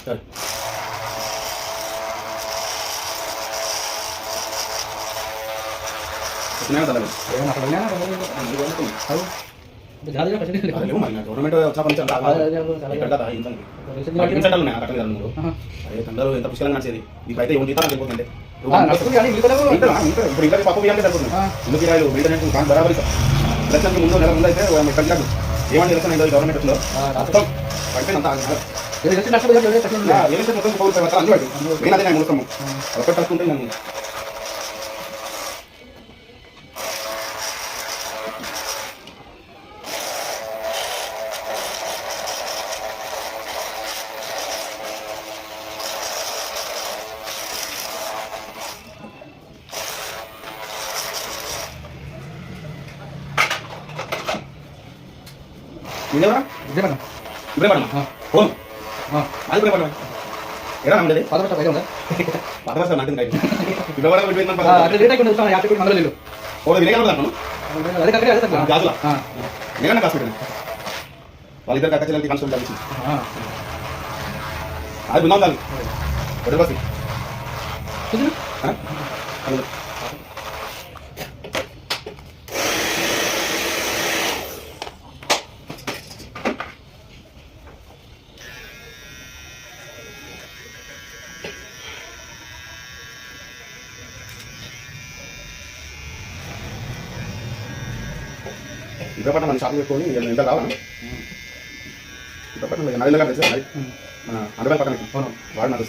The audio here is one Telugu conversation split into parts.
సరే గవర్నమెంట్ తండ్రులు ఎంత పుష్కలంగా నడిచేది ఇప్పుడైతే ఏం జీతాలు వెళ్ళిపోతుంది ఇప్పుడు ఇంకా పప్పు బియ్యానికి సరిపోతుంది ఇల్లు కిరాయిలు మెయింటెనెన్స్ కానీ బరాబరి ఎలక్షన్కి ముందు నెల ముందు అయితే ఏమని ఎలక్షన్ అయిందో గవర్నమెంట్ వచ్చిందో మొత్తం పడిపోయింది అంతా ఏమైతే మొత్తం పోయి అందరూ నేను అదే నేను మొత్తము ఒకటి తట్టుకుంటే నేను ఇప్పుడే పడమా ఫోన్ అది ఇప్పుడే పడమా ఎడా ఉండేది పాత బస్తా నాకు గాజులా నేనన్నా హాస్పిటల్ వాళ్ళిద్దరు కక్కచెల్లకి కాన్స్టేబుల్ కలిసి అది విన్నా ఉండాలి ఒకటి బస్సు ఇప్పటి మన షాప్ పెట్టుకొని ఎంత కావాలి ఇప్పటి నది దగ్గర తెచ్చా మన అందరూ పక్కన వాడు నాకు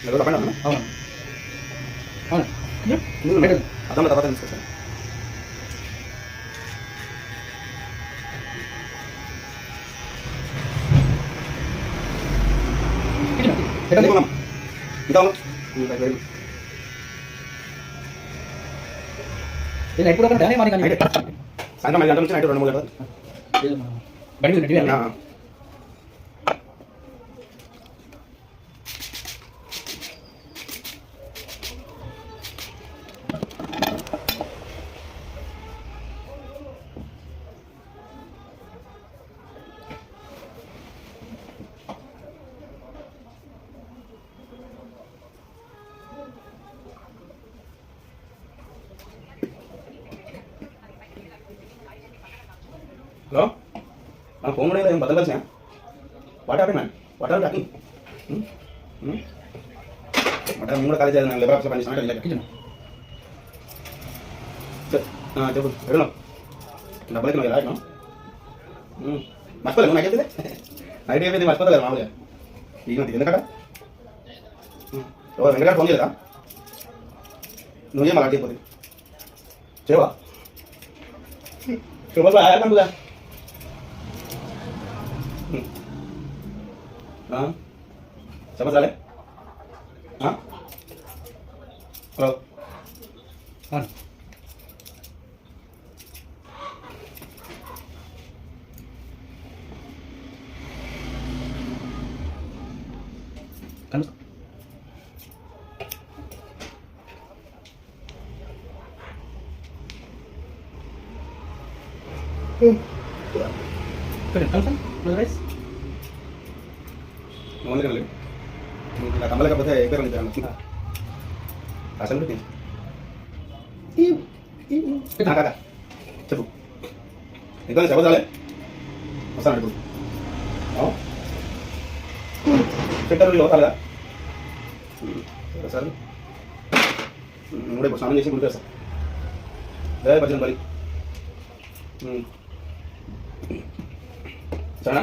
అంత పైన అర్థం తర్వాత తీసుకొచ్చాను సాయంత్రం 5 గంటల నుంచి నైట్ 2-3 గంటలు హలో మన ఫోన్ కూడా ఏం బదలవలసిన what happy man what are happy అంటే మేము కూడా కాలేజ్ లేబర్ ఆఫీస్లో పనిచేస్తాను చెప్పు ఎడున్నాం డబ్బులు అయితే ఎలా అయినా మర్చిపోలేదు నాకు అయితే నైట్ అయిపోయింది మర్చిపోతా కదా మామూలుగా ఇక ఎందుకట ఎవరు వెంకట ఫోన్ చేయలేదా నువ్వేం అలా అయిపోతుంది చెవా చెబుదా समझ रहा है हाँ हेलो हाँ ఓన్లీ నా కమ్మలేకపోతే ఎక్కడ అసలు చెప్పు ఇంకా చెప్పదాలే వస్తాను ఇప్పుడు సెంటర్లో అవుతారుగా సార్ ఇప్పుడు స్నానం చేసి గుర్తు సార్ భజన బలి సరేనా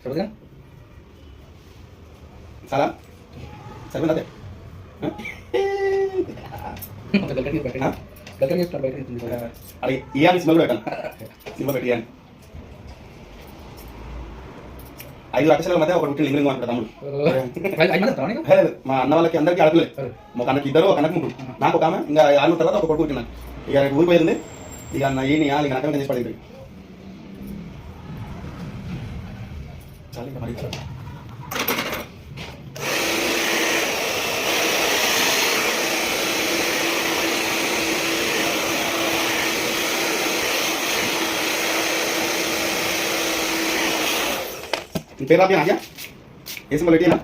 సరిగ్గా చాలా సరిపోయింది అదే గల్కని చెప్తారు బయట అది ఇయాని సినిమా కూడా పెట్టాను సినిమా పెట్టి ఇయాని 5 లక్షల మధ్య ఒక పుట్టిన లింగలింగం అంటాడు తమ్ముడు లేదు, మా అన్న వాళ్ళకి అందరికీ ఆడపిల్లలు ఒక అన్నకి 2 ఒక అన్నకి 3 నాకు ఒక ఆమె ఇంకా 6 తర్వాత ఒక కొడుకు పుట్టినాను ఇక ఊరికి పోయింది ఇక అన్న ఈయన ఇక నక్కమే చేసి పడింది చాలా ఇంకా మరి పేరు రాబీ అయ్యా ఏ సింబల్ పెట్టినా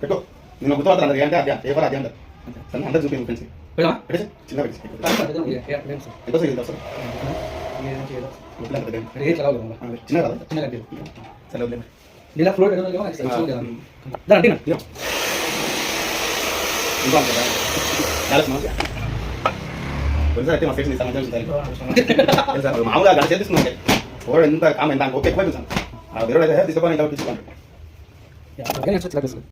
పెట్టు నేను గుర్తుపడతాను అందరు ఏంటంటే అద్యా పేపర్ అద్యా అందరు సరే అందరు చూపి ఫ్రెండ్స్ పెట్టేసి చిన్న పెట్టేసి ఎంతో సైజ్ సార్ చిన్న కదా సరే వదిలేదు నీలా ఫ్లోట్ ఇంకో కదా కొంచెం అయితే మా స్టేషన్ ఇస్తాను మామూలుగా గడ చేస్తున్నాం ఎంత కామెంట్ దానికి ఓకే ఎక్కువ చూసాను ఆ వేరే తీసుకుని ఇంకా తీసుకోండి Ja, aber gerne jetzt